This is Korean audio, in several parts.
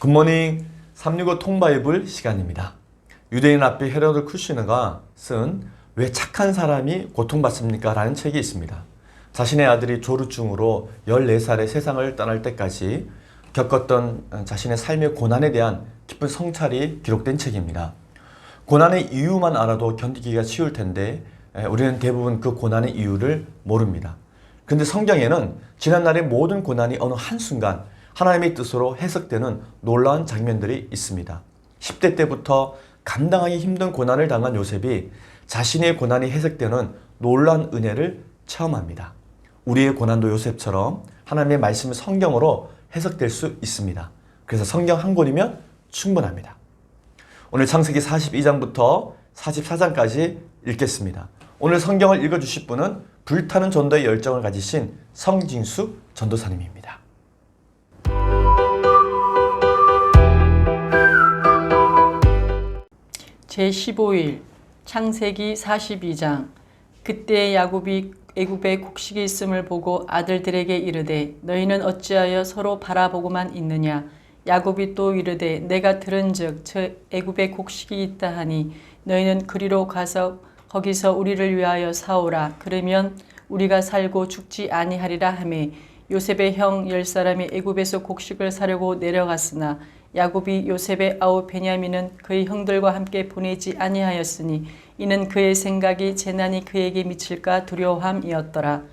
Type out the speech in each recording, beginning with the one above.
굿모닝 365 통바이블 시간입니다. 유대인 랍비 헤로드 쿠시너가 쓴 왜 착한 사람이 고통받습니까? 라는 책이 있습니다. 자신의 아들이 조루증으로 14살에 세상을 떠날 때까지 겪었던 자신의 삶의 고난에 대한 깊은 성찰이 기록된 책입니다. 고난의 이유만 알아도 견디기가 쉬울 텐데 우리는 대부분 그 고난의 이유를 모릅니다. 그런데 성경에는 지난날의 모든 고난이 어느 한순간 하나님의 뜻으로 해석되는 놀라운 장면들이 있습니다. 10대 때부터 감당하기 힘든 고난을 당한 요셉이 자신의 고난이 해석되는 놀라운 은혜를 체험합니다. 우리의 고난도 요셉처럼 하나님의 말씀이 성경으로 해석될 수 있습니다. 그래서 성경 한 권이면 충분합니다. 오늘 창세기 42장부터 44장까지 읽겠습니다. 오늘 성경을 읽어주실 분은 불타는 전도의 열정을 가지신 성진수 전도사님입니다. 제15일 창세기 42장. 그때 야곱이 애굽에 곡식이 있음을 보고 아들들에게 이르되 너희는 어찌하여 서로 바라보고만 있느냐. 야곱이 또 이르되 내가 들은즉 저 애굽에 곡식이 있다 하니 너희는 그리로 가서 거기서 우리를 위하여 사오라. 그러면 우리가 살고 죽지 아니하리라 하매 요셉의 형 10사람이 애굽에서 곡식을 사려고 내려갔으나 야곱이 요셉의 아우 베냐민은 그의 형들과 함께 보내지 아니하였으니 이는 그의 생각이 재난이 그에게 미칠까 두려움이었더라.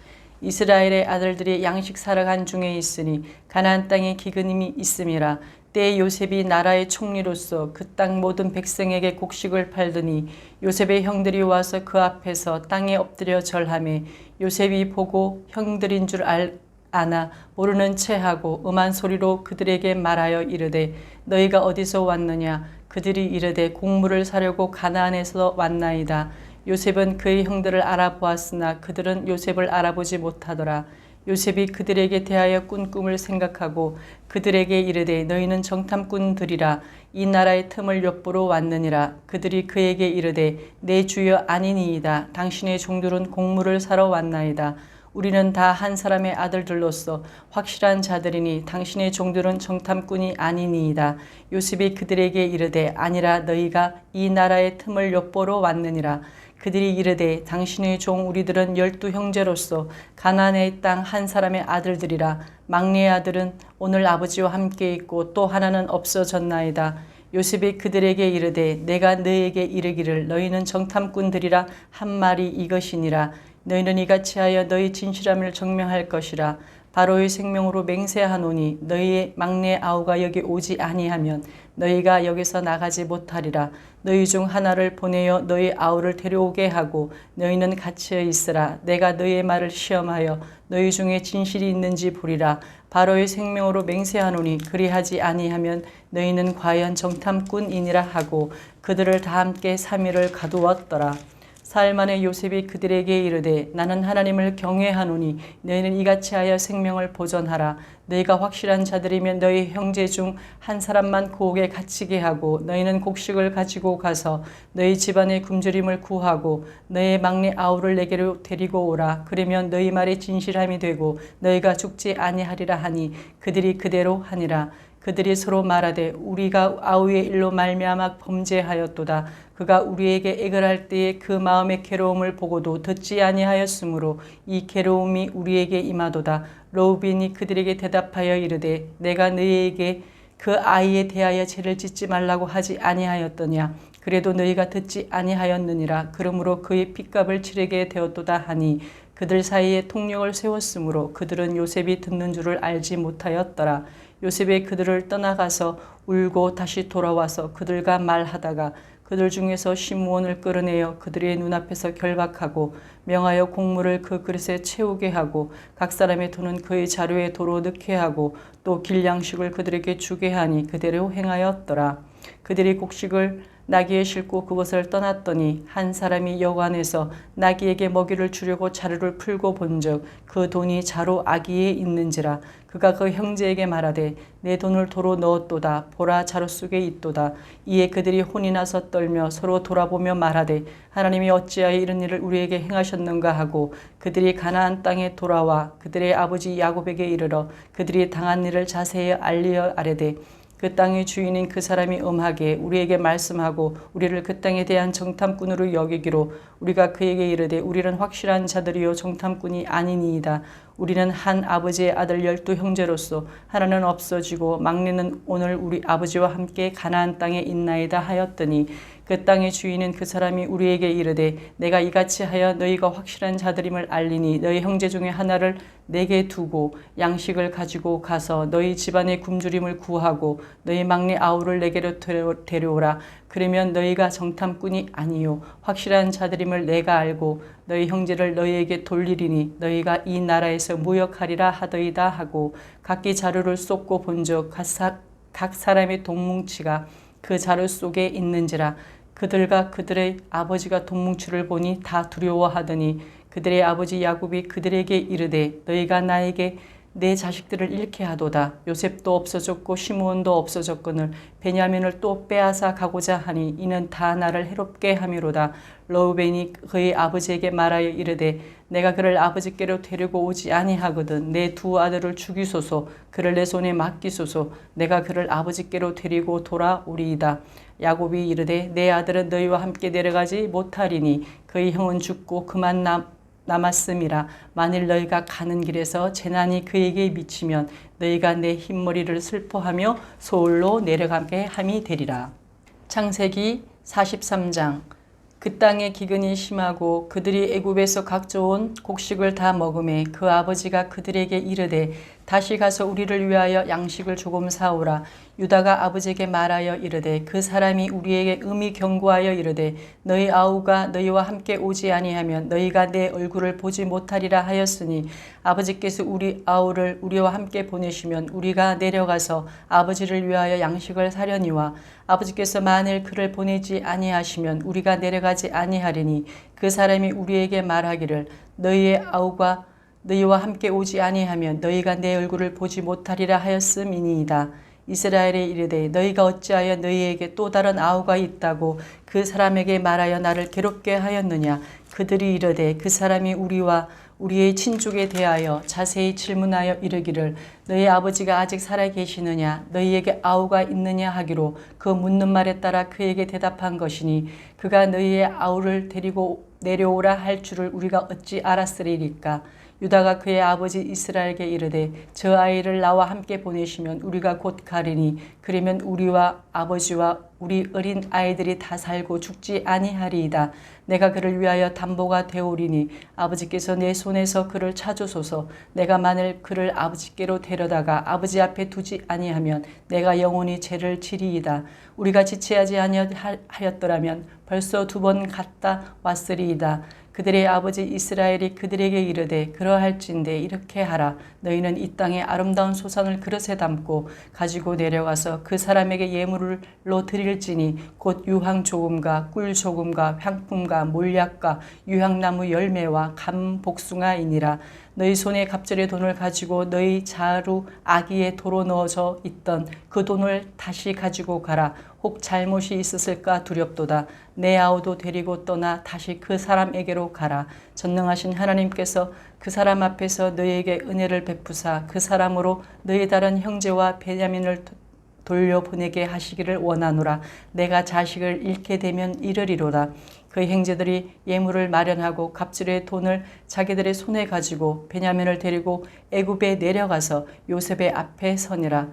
이스라엘의 아들들이 양식 사러 간 중에 있으니 가나안 땅에 기근임이 있음이라. 때에 요셉이 나라의 총리로서 그 땅 모든 백성에게 곡식을 팔더니 요셉의 형들이 와서 그 앞에서 땅에 엎드려 절하매 요셉이 보고 형들인 줄 아나 모르는 체하고 음한 소리로 그들에게 말하여 이르되 너희가 어디서 왔느냐. 그들이 이르되 곡물을 사려고 가나안에서 왔나이다. 요셉은 그의 형들을 알아보았으나 그들은 요셉을 알아보지 못하더라. 요셉이 그들에게 대하여 꾼 꿈을 생각하고 그들에게 이르되 너희는 정탐꾼들이라. 이 나라의 틈을 엿보러 왔느니라. 그들이 그에게 이르되 내 주여 아니니이다. 당신의 종들은 곡물을 사러 왔나이다. 우리는 다 한 사람의 아들들로서 확실한 자들이니 당신의 종들은 정탐꾼이 아니니이다. 요셉이 그들에게 이르되 아니라 너희가 이 나라의 틈을 엿보러 왔느니라. 그들이 이르되 당신의 종 우리들은 12형제로서 가나안의 땅 한 사람의 아들들이라. 막내 아들은 오늘 아버지와 함께 있고 또 하나는 없어졌나이다. 요셉이 그들에게 이르되 내가 너희에게 이르기를 너희는 정탐꾼들이라 한 말이 이것이니라. 너희는 이같이 하여 너희 진실함을 증명할 것이라. 바로의 생명으로 맹세하노니 너희의 막내 아우가 여기 오지 아니하면 너희가 여기서 나가지 못하리라. 너희 중 하나를 보내어 너희 아우를 데려오게 하고 너희는 갇혀 있으라. 내가 너희의 말을 시험하여 너희 중에 진실이 있는지 보리라. 바로의 생명으로 맹세하노니 그리하지 아니하면 너희는 과연 정탐꾼이니라 하고 그들을 다 함께 3일을 가두었더라. 사흘 만에 요셉이 그들에게 이르되 나는 하나님을 경외하노니 너희는 이같이 하여 생명을 보존하라. 너희가 확실한 자들이면 너희 형제 중 한 사람만 고옥에 갇히게 하고 너희는 곡식을 가지고 가서 너희 집안의 굶주림을 구하고 너희 막내 아우를 내게로 데리고 오라. 그러면 너희 말이 진실함이 되고 너희가 죽지 아니하리라 하니 그들이 그대로 하니라. 그들이 서로 말하되 우리가 아우의 일로 말미암아 범죄하였도다. 그가 우리에게 애걸할 때에 그 마음의 괴로움을 보고도 듣지 아니하였으므로 이 괴로움이 우리에게 임하도다. 르우벤이 그들에게 대답하여 이르되 내가 너희에게 그 아이에 대하여 죄를 짓지 말라고 하지 아니하였더냐. 그래도 너희가 듣지 아니하였느니라. 그러므로 그의 핏값을 치르게 되었도다 하니 그들 사이에 통력을 세웠으므로 그들은 요셉이 듣는 줄을 알지 못하였더라. 요셉이 그들을 떠나가서 울고 다시 돌아와서 그들과 말하다가 그들 중에서 시므온을 끌어내어 그들의 눈앞에서 결박하고 명하여 곡물을 그 그릇에 채우게 하고 각 사람의 돈은 그의 자루에 도로 넣게 하고 또 길양식을 그들에게 주게 하니 그대로 행하였더라. 그들이 곡식을 나귀에 싣고 그곳을 떠났더니 한 사람이 여관에서 나귀에게 먹이를 주려고 자루를 풀고 본즉 그 돈이 자루 아귀에 있는지라. 그가 그 형제에게 말하되 내 돈을 도로 넣었도다. 보라 자루 속에 있도다. 이에 그들이 혼이 나서 떨며 서로 돌아보며 말하되 하나님이 어찌하여 이런 일을 우리에게 행하셨는가 하고 그들이 가나안 땅에 돌아와 그들의 아버지 야곱에게 이르러 그들이 당한 일을 자세히 알리어 아뢰되 그 땅의 주인인 그 사람이 엄하게 우리에게 말씀하고 우리를 그 땅에 대한 정탐꾼으로 여기기로 우리가 그에게 이르되 우리는 확실한 자들이요 정탐꾼이 아니니이다. 우리는 한 아버지의 아들 12 형제로서 하나는 없어지고 막내는 오늘 우리 아버지와 함께 가나안 땅에 있나이다 하였더니 그 땅의 주인은 그 사람이 우리에게 이르되 내가 이같이 하여 너희가 확실한 자들임을 알리니 너희 형제 중에 하나를 내게 두고 양식을 가지고 가서 너희 집안의 굶주림을 구하고 너희 막내 아우를 내게로 데려오라. 그러면 너희가 정탐꾼이 아니요 확실한 자들임을 내가 알고 너희 형제를 너희에게 돌리리니 너희가 이 나라에서 무역하리라 하더이다 하고 각기 자루를 쏟고 본즉 각 사람의 동뭉치가 그 자루 속에 있는지라. 그들과 그들의 아버지가 동뭉치를 보니 다 두려워하더니 그들의 아버지 야곱이 그들에게 이르되 너희가 나에게 내 자식들을 잃게 하도다. 요셉도 없어졌고 시므온도 없어졌거늘 베냐민을 또 빼앗아 가고자 하니 이는 다 나를 해롭게 함이로다. 러우벤이 그의 아버지에게 말하여 이르되 내가 그를 아버지께로 데리고 오지 아니하거든. 내 두 아들을 죽이소서. 그를 내 손에 맡기소서. 내가 그를 아버지께로 데리고 돌아오리이다. 야곱이 이르되 내 아들은 너희와 함께 내려가지 못하리니 그의 형은 죽고 그만 남았음이라. 만일 너희가 가는 길에서 재난이 그에게 미치면 너희가 내 흰머리를 슬퍼하며 소홀로 내려가게 함이 되리라. 창세기 43장. 그 땅의 기근이 심하고 그들이 애굽에서 각종 곡식을 다 먹음에 그 아버지가 그들에게 이르되 다시 가서 우리를 위하여 양식을 조금 사오라. 유다가 아버지에게 말하여 이르되 그 사람이 우리에게 음히 경고하여 이르되 너희 아우가 너희와 함께 오지 아니하면 너희가 내 얼굴을 보지 못하리라 하였으니 아버지께서 우리 아우를 우리와 함께 보내시면 우리가 내려가서 아버지를 위하여 양식을 사려니와 아버지께서 만일 그를 보내지 아니하시면 우리가 내려가지 아니하리니 그 사람이 우리에게 말하기를 너희의 아우가 너희와 함께 오지 아니하면 너희가 내 얼굴을 보지 못하리라 하였음이니이다. 이스라엘에 이르되 너희가 어찌하여 너희에게 또 다른 아우가 있다고 그 사람에게 말하여 나를 괴롭게 하였느냐. 그들이 이르되 그 사람이 우리와 우리의 친족에 대하여 자세히 질문하여 이르기를 너희 아버지가 아직 살아 계시느냐 너희에게 아우가 있느냐 하기로 그 묻는 말에 따라 그에게 대답한 것이니 그가 너희의 아우를 데리고 내려오라 할 줄을 우리가 어찌 알았으리까. 유다가 그의 아버지 이스라엘에게 이르되 저 아이를 나와 함께 보내시면 우리가 곧 가리니 그러면 우리와 아버지와 우리 어린 아이들이 다 살고 죽지 아니하리이다. 내가 그를 위하여 담보가 되오리니 아버지께서 내 손에서 그를 찾으소서. 내가 만일 그를 아버지께로 데려다가 아버지 앞에 두지 아니하면 내가 영원히 죄를 지리이다. 우리가 지체하지 아니하였더라면 벌써 2번 갔다 왔으리이다. 그들의 아버지 이스라엘이 그들에게 이르되 그러할진대 이렇게 하라. 너희는 이 땅의 아름다운 소산을 그릇에 담고 가지고 내려가서 그 사람에게 예물로 드릴지니 곧 유황 조금과 꿀 조금과 향품과 몰약과 유향나무 열매와 감 복숭아이니라. 너희 손에 갑절의 돈을 가지고 너희 자루 아기에 도로 넣어져 있던 그 돈을 다시 가지고 가라. 혹 잘못이 있었을까 두렵도다. 내 아우도 데리고 떠나 다시 그 사람에게로 가라. 전능하신 하나님께서 그 사람 앞에서 너희에게 은혜를 베푸사 그 사람으로 너희 다른 형제와 베냐민을 돌려보내게 하시기를 원하노라. 내가 자식을 잃게 되면 이르리로다. 그 형제들이 예물을 마련하고 갑절의 돈을 자기들의 손에 가지고 베냐민을 데리고 애굽에 내려가서 요셉의 앞에 서니라.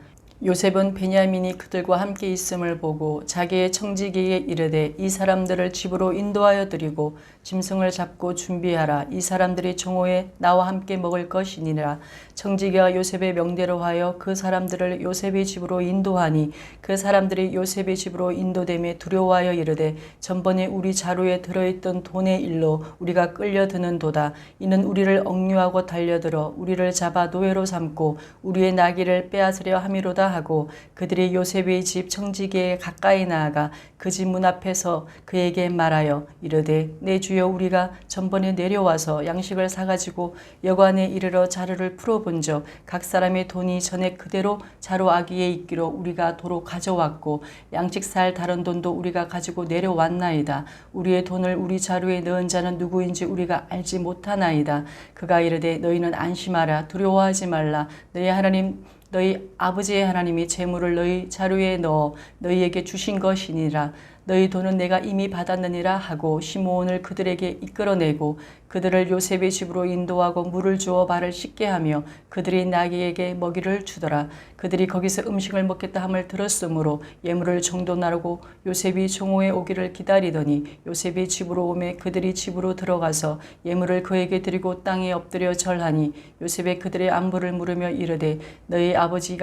요셉은 베냐민이 그들과 함께 있음을 보고 자기의 청지기에게 이르되 이 사람들을 집으로 인도하여 드리고 짐승을 잡고 준비하라. 이 사람들이 정오에 나와 함께 먹을 것이니라. 청지기가 요셉의 명대로 하여 그 사람들을 요셉의 집으로 인도하니 그 사람들이 요셉의 집으로 인도됨에 두려워하여 이르되 전번에 우리 자루에 들어있던 돈의 일로 우리가 끌려드는도다. 이는 우리를 억류하고 달려들어 우리를 잡아 노예로 삼고 우리의 나귀를 빼앗으려 함이로다 하고 그들이 요셉의 집 청지기에 가까이 나아가 그 집 문 앞에서 그에게 말하여 이르되 내 주여 우리가 전번에 내려와서 양식을 사가지고 여관에 이르러 자루를 풀어본즉 각 사람의 돈이 전에 그대로 자루 아기에 있기로 우리가 도로 가져왔고 양식 살 다른 돈도 우리가 가지고 내려왔나이다. 우리의 돈을 우리 자루에 넣은 자는 누구인지 우리가 알지 못하나이다. 그가 이르되 너희는 안심하라. 두려워하지 말라. 너희 하나님 너희 아버지의 하나님이 재물을 너희 자루에 넣어 너희에게 주신 것이니라. 너희 돈은 내가 이미 받았느니라 하고 시므온을 그들에게 이끌어내고 그들을 요셉의 집으로 인도하고 물을 주어 발을 씻게 하며 그들이 나귀에게 먹이를 주더라. 그들이 거기서 음식을 먹겠다 함을 들었으므로 예물을 정도 나르고 요셉이 종호에 오기를 기다리더니 요셉이 집으로 오매 그들이 집으로 들어가서 예물을 그에게 드리고 땅에 엎드려 절하니 요셉의 그들의 안부를 물으며 이르되 너희 아버지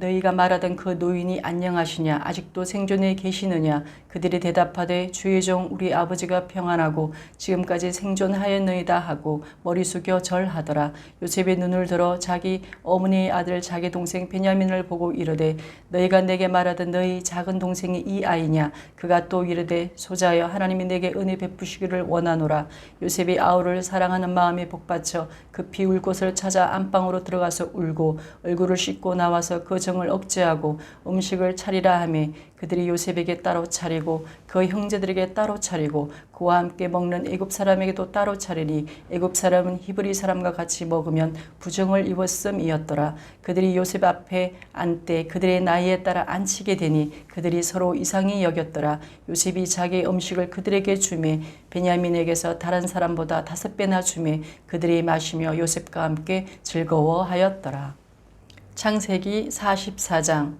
너희가 말하던 그 노인이 안녕하시냐 아직도 생존해 계시느냐. 그들이 대답하되 주의 종 우리 아버지가 평안하고 지금까지 생존하였느이다 하고 머리 숙여 절하더라. 요셉의 눈을 들어 자기 어머니의 아들 자기 동생 베냐민을 보고 이르되 너희가 내게 말하던 너희 작은 동생이 이 아이냐. 그가 또 이르되 소자여 하나님이 내게 은혜 베푸시기를 원하노라. 요셉이 아우를 사랑하는 마음에 복받쳐 급히 울 곳을 찾아 안방으로 들어가서 울고 얼굴을 씻고 나와서 그 정을 억제하고 음식을 차리라 하매 그들이 요셉에게 따로 차리고 그 형제들에게 따로 차리고 그와 함께 먹는 애굽 사람에게도 따로 차리니 애굽 사람은 히브리 사람과 같이 먹으면 부정을 입었음이었더라. 그들이 요셉 앞에 앉되 그들의 나이에 따라 앉히게 되니 그들이 서로 이상히 여겼더라. 요셉이 자기 음식을 그들에게 주매 베냐민에게서 다른 사람보다 5배나 주매 그들이 마시며 요셉과 함께 즐거워하였더라. 창세기 44장.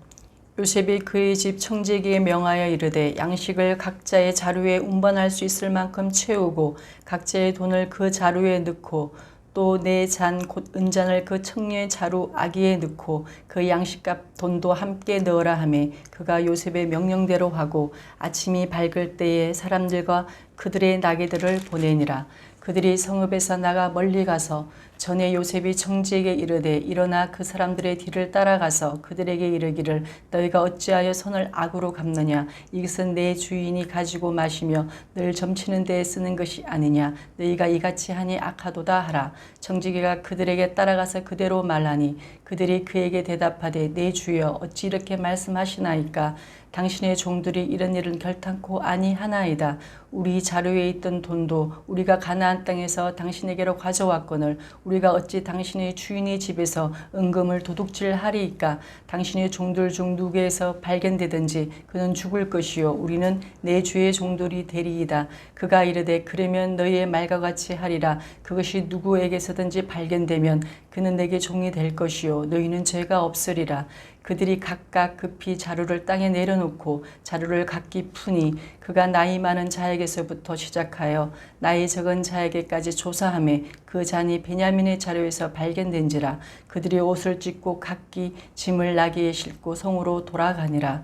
요셉이 그의 집 청지기에 명하여 이르되 양식을 각자의 자루에 운반할 수 있을 만큼 채우고 각자의 돈을 그 자루에 넣고 또 네 잔 곧 은잔을 그 청년의 자루 아기에 넣고 그 양식값 돈도 함께 넣으라 하매 그가 요셉의 명령대로 하고 아침이 밝을 때에 사람들과 그들의 나귀들을 보내니라. 그들이 성읍에서 나가 멀리 가서 전에 요셉이 청지에게 이르되 일어나 그 사람들의 뒤를 따라가서 그들에게 이르기를 너희가 어찌하여 손을 악으로 갚느냐. 이것은 내 주인이 가지고 마시며 늘 점치는 데에 쓰는 것이 아니냐. 너희가 이같이 하니 악하도다 하라. 청지기가 그들에게 따라가서 그대로 말하니 그들이 그에게 대답하되 내 주여 어찌 이렇게 말씀하시나이까. 당신의 종들이 이런 일은 결탄코 아니하나이다. 우리 자루에 있던 돈도 우리가 가나안 땅에서 당신에게로 가져왔거늘 우리가 어찌 당신의 주인의 집에서 은금을 도둑질하리이까. 당신의 종들 중 누구에서 발견되든지 그는 죽을 것이요 우리는 내 주의 종들이 되리이다. 그가 이르되 그러면 너희의 말과 같이 하리라. 그것이 누구에게서든지 발견되면 그는 내게 종이 될 것이요 너희는 죄가 없으리라. 그들이 각각 급히 자루를 땅에 내려놓고 자루를 각기 푸니 그가 나이 많은 자에게서부터 시작하여 나이 적은 자에게까지 조사하매 그 잔이 베냐민의 자루에서 발견된지라. 그들이 옷을 찢고 각기 짐을 나귀에 싣고 성으로 돌아가니라.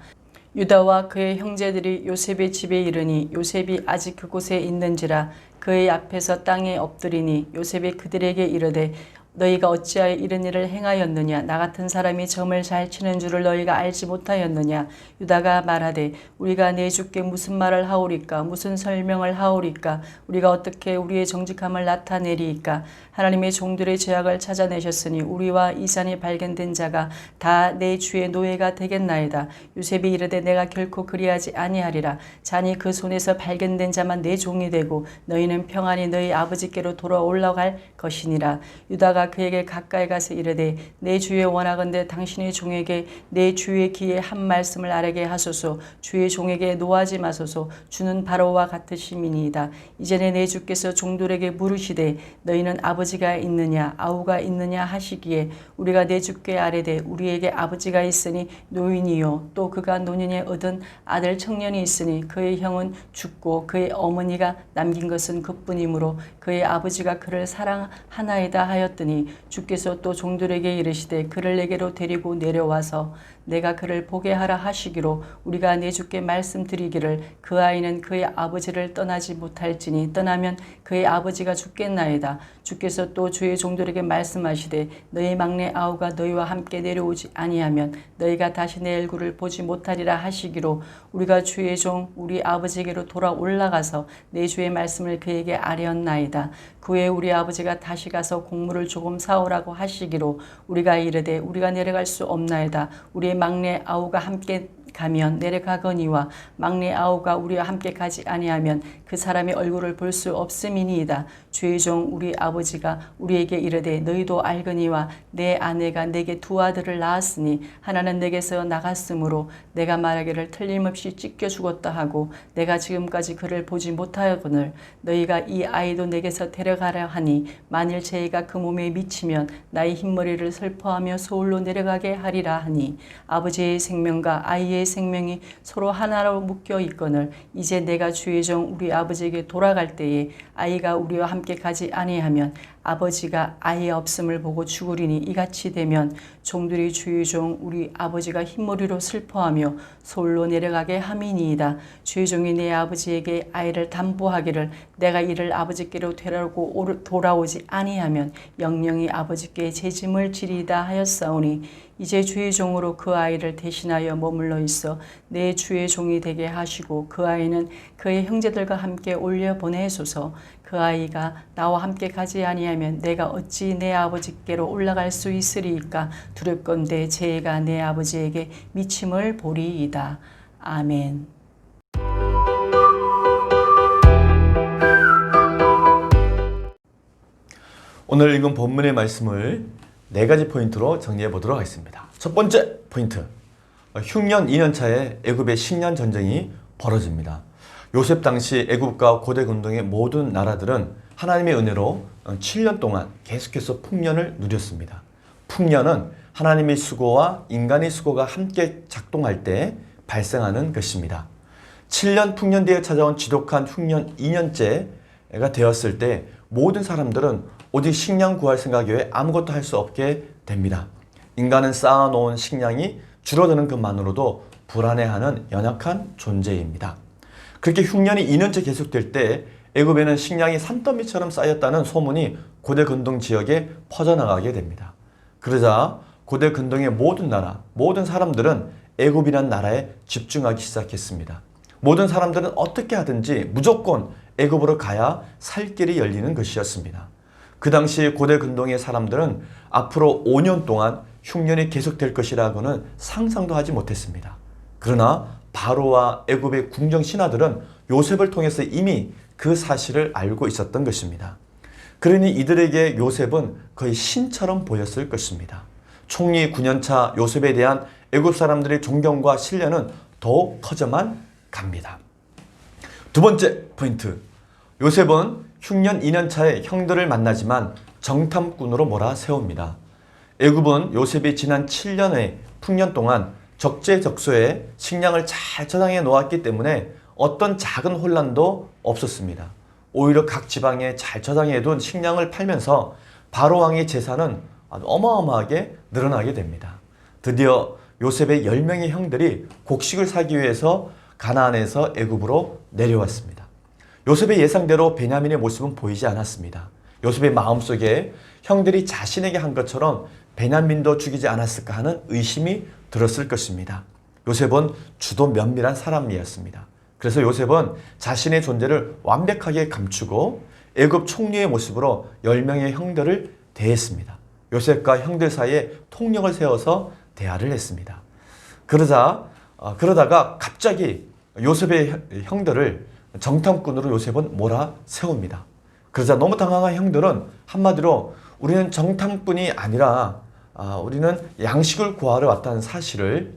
유다와 그의 형제들이 요셉의 집에 이르니 요셉이 아직 그곳에 있는지라. 그의 앞에서 땅에 엎드리니 요셉이 그들에게 이르되 너희가 어찌하여 이런 일을 행하였느냐. 나 같은 사람이 점을 잘 치는 줄을 너희가 알지 못하였느냐. 유다가 말하되 우리가 내 주께 무슨 말을 하오리까. 무슨 설명을 하오리까. 우리가 어떻게 우리의 정직함을 나타내리이까. 하나님의 종들의 죄악을 찾아내셨으니 우리와 이 잔이 발견된 자가 다 내 주의 노예가 되겠나이다. 요셉이 이르되 내가 결코 그리하지 아니하리라. 잔이 그 손에서 발견된 자만 내 종이 되고 너희는 평안히 너희 아버지께로 돌아 올라갈 것이니라. 유다가 그에게 가까이 가서 이르되 내 주의 원하건대 당신의 종에게 내 주의 귀에 한 말씀을 아뢰게 하소서. 주의 종에게 노하지 마소서. 주는 바로와 같으심이니이다. 이전에 내 주께서 종들에게 물으시되 너희는 아버지가 있느냐 아우가 있느냐 하시기에 우리가 내 주께 아뢰되 우리에게 아버지가 있으니 노인이요 또 그가 노년에 얻은 아들 청년이 있으니 그의 형은 죽고 그의 어머니가 남긴 것은 그뿐이므로 그의 아버지가 그를 사랑하나이다 하였더니 주께서 또 종들에게 이르시되 그를 내게로 데리고 내려와서 내가 그를 보게 하라 하시기로 우리가 내 주께 말씀드리기를 그 아이는 그의 아버지를 떠나지 못할지니 떠나면 그의 아버지가 죽겠나이다. 주께서 또 주의 종들에게 말씀하시되 너희 막내 아우가 너희와 함께 내려오지 아니하면 너희가 다시 내 얼굴을 보지 못하리라 하시기로 우리가 주의 종 우리 아버지에게로 돌아 올라가서 내 주의 말씀을 그에게 아뢰었나이다. 그 후에 우리 아버지가 다시 가서 곡물을 조금 사오라고 하시기로 우리가 이르되 우리가 내려갈 수 없나이다. 우리의 막내 아우가 함께 가면 내려가거니와 막내 아우가 우리와 함께 가지 아니하면 그 사람의 얼굴을 볼 수 없음이니이다. 주의 종 우리 아버지가 우리에게 이르되 너희도 알거니와 내 아내가 내게 두 아들을 낳았으니 하나는 내게서 나갔으므로 내가 말하기를 틀림없이 찢겨 죽었다 하고 내가 지금까지 그를 보지 못하거늘 너희가 이 아이도 내게서 데려가려 하니 만일 죄가 그 몸에 미치면 나의 흰머리를 슬퍼하며 소울로 내려가게 하리라 하니 아버지의 생명과 아이의 생명이 서로 하나로 묶여 있거늘 이제 내가 주의 종 우리 아버지에게 돌아갈 때에 아이가 우리와 함께 가지 아니하면 아버지가 아이 없음을 보고 죽으리니 이같이 되면 종들이 주의 종 우리 아버지가 흰머리로 슬퍼하며 솔로 내려가게 함이니이다. 주의 종이 내 아버지에게 아이를 담보하기를 내가 이를 아버지께로 데려오고 돌아오지 아니하면 영영이 아버지께 재짐을 지리다 하였사오니 이제 주의 종으로 그 아이를 대신하여 머물러 있어 내 주의 종이 되게 하시고 그 아이는 그의 형제들과 함께 올려 보내소서. 그 아이가 나와 함께 가지 아니하면 내가 어찌 내 아버지께로 올라갈 수 있으리이까 두렵건대 죄가 내 아버지에게 미침을 보리이다. 아멘. 오늘 읽은 본문의 말씀을 4가지 포인트로 정리해 보도록 하겠습니다. 첫 번째 포인트, 흉년 2년 차에 애굽의 식량 전쟁이 벌어집니다. 요셉 당시 애굽과 고대 근동의 모든 나라들은 하나님의 은혜로 7년 동안 계속해서 풍년을 누렸습니다. 풍년은 하나님의 수고와 인간의 수고가 함께 작동할 때 발생하는 것입니다. 7년 풍년 뒤에 찾아온 지독한 흉년 2년째가 되었을 때 모든 사람들은 오직 식량 구할 생각 외에 아무것도 할 수 없게 됩니다. 인간은 쌓아놓은 식량이 줄어드는 것만으로도 불안해하는 연약한 존재입니다. 그렇게 흉년이 2년째 계속될 때 애굽에는 식량이 산더미처럼 쌓였다는 소문이 고대 근동 지역에 퍼져나가게 됩니다. 그러자 고대 근동의 모든 나라, 모든 사람들은 애굽이라는 나라에 집중하기 시작했습니다. 모든 사람들은 어떻게 하든지 무조건 애굽으로 가야 살 길이 열리는 것이었습니다. 그 당시 고대 근동의 사람들은 앞으로 5년 동안 흉년이 계속될 것이라고는 상상도 하지 못했습니다. 그러나 바로와 애굽의 궁정 신하들은 요셉을 통해서 이미 그 사실을 알고 있었던 것입니다. 그러니 이들에게 요셉은 거의 신처럼 보였을 것입니다. 총리 9년차 요셉에 대한 애굽 사람들의 존경과 신뢰는 더욱 커져만 갑니다. 두 번째 포인트, 요셉은 흉년 2년 차에 형들을 만나지만 정탐꾼으로 몰아세웁니다. 애굽은 요셉이 지난 7년의 풍년 동안 적재적소에 식량을 잘 저장해 놓았기 때문에 어떤 작은 혼란도 없었습니다. 오히려 각 지방에 잘 저장해 둔 식량을 팔면서 바로 왕의 재산은 아주 어마어마하게 늘어나게 됩니다. 드디어 요셉의 10명의 형들이 곡식을 사기 위해서 가나안에서 애굽으로 내려왔습니다. 요셉의 예상대로 베냐민의 모습은 보이지 않았습니다. 요셉의 마음속에 형들이 자신에게 한 것처럼 베냐민도 죽이지 않았을까 하는 의심이 들었을 것입니다. 요셉은 주도 면밀한 사람이었습니다. 그래서 요셉은 자신의 존재를 완벽하게 감추고 애굽 총리의 모습으로 10명의 형들을 대했습니다. 요셉과 형들 사이에 통력을 세워서 대화를 했습니다. 그러다가 갑자기 요셉의 형들을 정탐꾼으로 요셉은 몰아세웁니다. 그러자 너무 당황한 형들은 한마디로 우리는 정탐꾼이 아니라 우리는 양식을 구하러 왔다는 사실을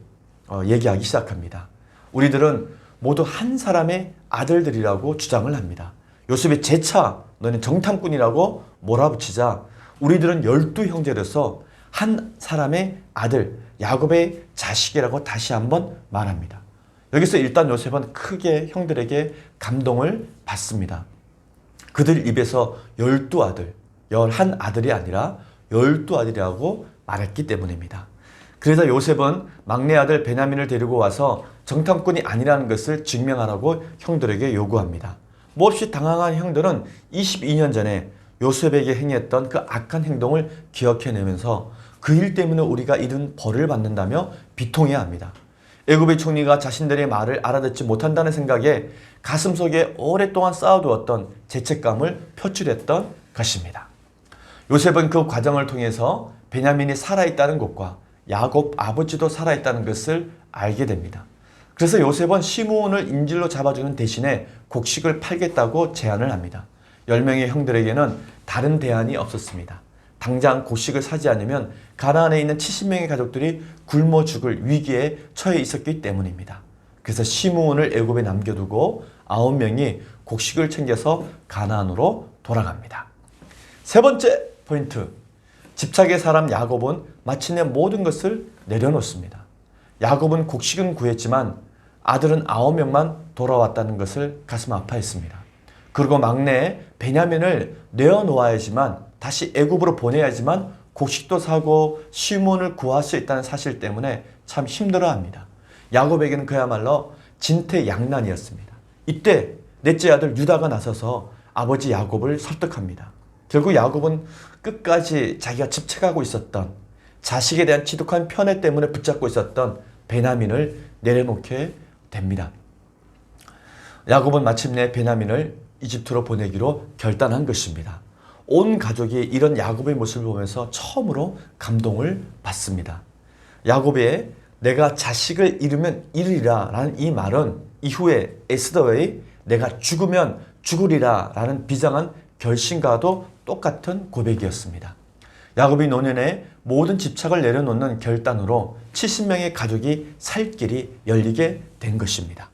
얘기하기 시작합니다. 우리들은 모두 한 사람의 아들들이라고 주장을 합니다. 요셉이 재차 너는 정탐꾼이라고 몰아붙이자 우리들은 12형제로서 한 사람의 아들 야곱의 자식이라고 다시 한번 말합니다. 여기서 일단 요셉은 크게 형들에게 감동을 받습니다. 그들 입에서 12아들, 11아들이 아니라 12아들이라고 말했기 때문입니다. 그래서 요셉은 막내 아들 베냐민을 데리고 와서 정탐꾼이 아니라는 것을 증명하라고 형들에게 요구합니다. 몹시 당황한 형들은 22년 전에 요셉에게 행했던 그 악한 행동을 기억해내면서 그 일 때문에 우리가 이런 벌을 받는다며 비통해야 합니다. 애굽의 총리가 자신들의 말을 알아듣지 못한다는 생각에 가슴속에 오랫동안 쌓아두었던 죄책감을 표출했던 것입니다. 요셉은 그 과정을 통해서 베냐민이 살아있다는 것과 야곱 아버지도 살아있다는 것을 알게 됩니다. 그래서 요셉은 시므온을 인질로 잡아주는 대신에 곡식을 팔겠다고 제안을 합니다. 10명의 형들에게는 다른 대안이 없었습니다. 당장 곡식을 사지 않으면 가나안에 있는 70명의 가족들이 굶어 죽을 위기에 처해 있었기 때문입니다. 그래서 시므온을 애굽에 남겨두고 9명이 곡식을 챙겨서 가나안으로 돌아갑니다. 세 번째 포인트, 집착의 사람 야곱은 마침내 모든 것을 내려놓습니다. 야곱은 곡식은 구했지만 아들은 9명만 돌아왔다는 것을 가슴 아파했습니다. 그리고 막내 베냐민을 내어놓아야지만, 다시 애굽으로 보내야지만 곡식도 사고 시므온을 구할 수 있다는 사실 때문에 참 힘들어합니다. 야곱에게는 그야말로 진퇴양난이었습니다. 이때 넷째 아들 유다가 나서서 아버지 야곱을 설득합니다. 결국 야곱은 끝까지 자기가 집착하고 있었던, 자식에 대한 지독한 편애 때문에 붙잡고 있었던 베냐민을 내려놓게 됩니다. 야곱은 마침내 베냐민을 이집트로 보내기로 결단한 것입니다. 온 가족이 이런 야곱의 모습을 보면서 처음으로 감동을 받습니다. 야곱의 내가 자식을 잃으면 잃으리라 라는 이 말은 이후에 에스더의 내가 죽으면 죽으리라 라는 비장한 결심과도 똑같은 고백이었습니다. 야곱이 노년에 모든 집착을 내려놓는 결단으로 70명의 가족이 살 길이 열리게 된 것입니다.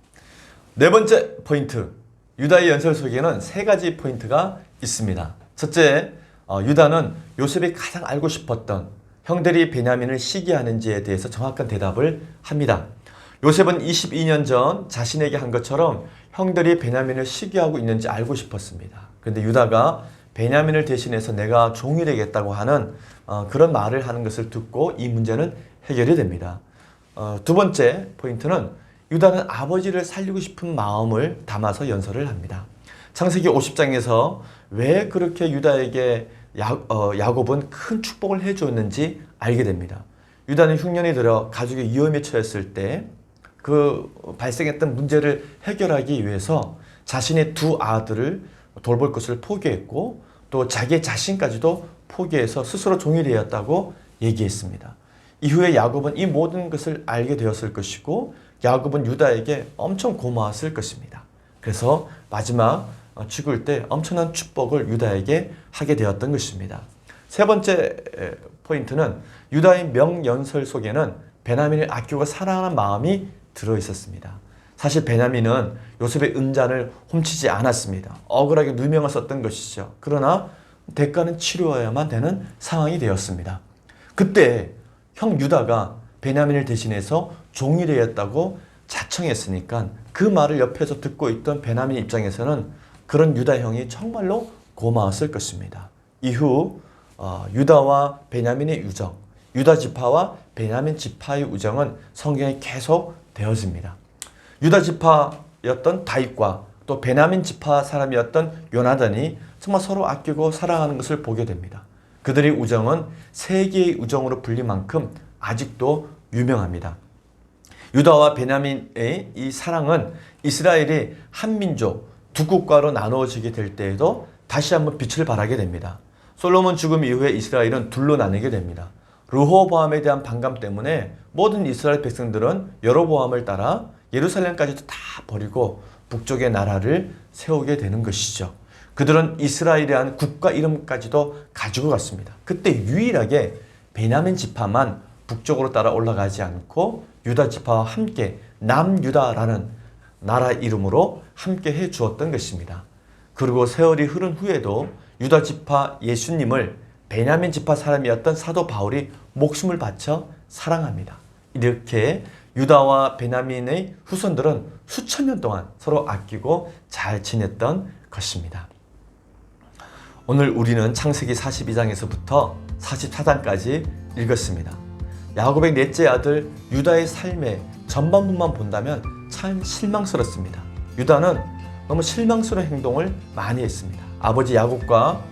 네 번째 포인트, 유다의 연설 속에는 세 가지 포인트가 있습니다. 첫째, 유다는 요셉이 가장 알고 싶었던 형들이 베냐민을 시기하는지에 대해서 정확한 대답을 합니다. 요셉은 22년 전 자신에게 한 것처럼 형들이 베냐민을 시기하고 있는지 알고 싶었습니다. 그런데 유다가 베냐민을 대신해서 내가 종이 되겠다고 하는 그런 말을 하는 것을 듣고 이 문제는 해결이 됩니다. 두 번째 포인트는 유다는 아버지를 살리고 싶은 마음을 담아서 연설을 합니다. 창세기 50장에서 왜 그렇게 유다에게 야곱은 큰 축복을 해주었는지 알게 됩니다. 유다는 흉년이 들어 가족의 위험에 처했을 때 그 발생했던 문제를 해결하기 위해서 자신의 두 아들을 돌볼 것을 포기했고 또 자기 자신까지도 포기해서 스스로 종이 되었다고 얘기했습니다. 이후에 야곱은 이 모든 것을 알게 되었을 것이고 야곱은 유다에게 엄청 고마웠을 것입니다. 그래서 마지막 죽을 때 엄청난 축복을 유다에게 하게 되었던 것입니다. 세 번째 포인트는 유다의 명연설 속에는 베냐민을 아끼고 사랑하는 마음이 들어있었습니다. 사실 베냐민은 요셉의 은잔을 훔치지 않았습니다. 억울하게 누명을 썼던 것이죠. 그러나 대가는 치루어야만 되는 상황이 되었습니다. 그때 형 유다가 베냐민을 대신해서 종이 되었다고 자청했으니까 그 말을 옆에서 듣고 있던 베냐민 입장에서는 그런 유다 형이 정말로 고마웠을 것입니다. 이후 유다와 베냐민의 우정, 유다 지파와 베냐민 지파의 우정은 성경에 계속 되어집니다. 유다 지파였던 다윗과 또 베냐민 지파 사람이었던 요나단이 정말 서로 아끼고 사랑하는 것을 보게 됩니다. 그들의 우정은 세계의 우정으로 불릴 만큼 아직도 유명합니다. 유다와 베냐민의 이 사랑은 이스라엘이 한 민족, 두 국가로 나누어지게 될 때에도 다시 한번 빛을 발하게 됩니다. 솔로몬 죽음 이후에 이스라엘은 둘로 나뉘게 됩니다. 르호보암에 대한 반감 때문에 모든 이스라엘 백성들은 여로보암을 따라 예루살렘까지도 다 버리고 북쪽의 나라를 세우게 되는 것이죠. 그들은 이스라엘이라는 국가 이름까지도 가지고 갔습니다. 그때 유일하게 베냐민 지파만 북쪽으로 따라 올라가지 않고 유다 지파와 함께 남유다라는 나라 이름으로 함께 해 주었던 것입니다. 그리고 세월이 흐른 후에도 유다 지파 예수님을 베냐민 지파 사람이었던 사도 바울이 목숨을 바쳐 사랑합니다. 이렇게 유다와 베냐민의 후손들은 수천 년 동안 서로 아끼고 잘 지냈던 것입니다. 오늘 우리는 창세기 42장에서부터 44장까지 읽었습니다. 야곱의 넷째 아들 유다의 삶의 전반부만 본다면 참 실망스럽습니다. 유다는 너무 실망스러운 행동을 많이 했습니다. 아버지 야곱과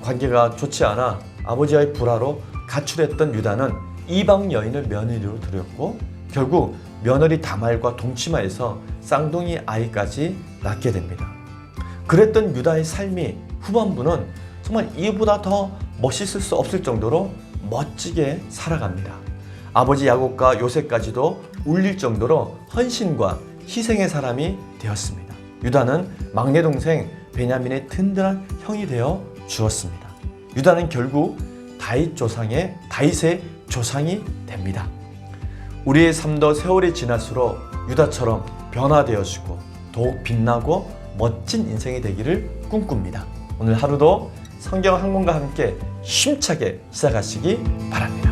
관계가 좋지 않아 아버지와의 불화로 가출했던 유다는 이방 여인을 며느리로 들였고 결국 며느리 다말과 동치마에서 쌍둥이 아이까지 낳게 됩니다. 그랬던 유다의 삶이 후반부는 정말 이보다 더 멋있을 수 없을 정도로 멋지게 살아갑니다. 아버지 야곱과 요셉까지도 울릴 정도로 헌신과 희생의 사람이 되었습니다. 유다는 막내 동생 베냐민의 든든한 형이 되어 주었습니다. 유다는 결국 다윗의 조상이 됩니다. 우리의 삶도 세월이 지날수록 유다처럼 변화되어지고 더욱 빛나고 멋진 인생이 되기를 꿈꿉니다. 오늘 하루도 성경 학문과 함께 힘차게 시작하시기 바랍니다.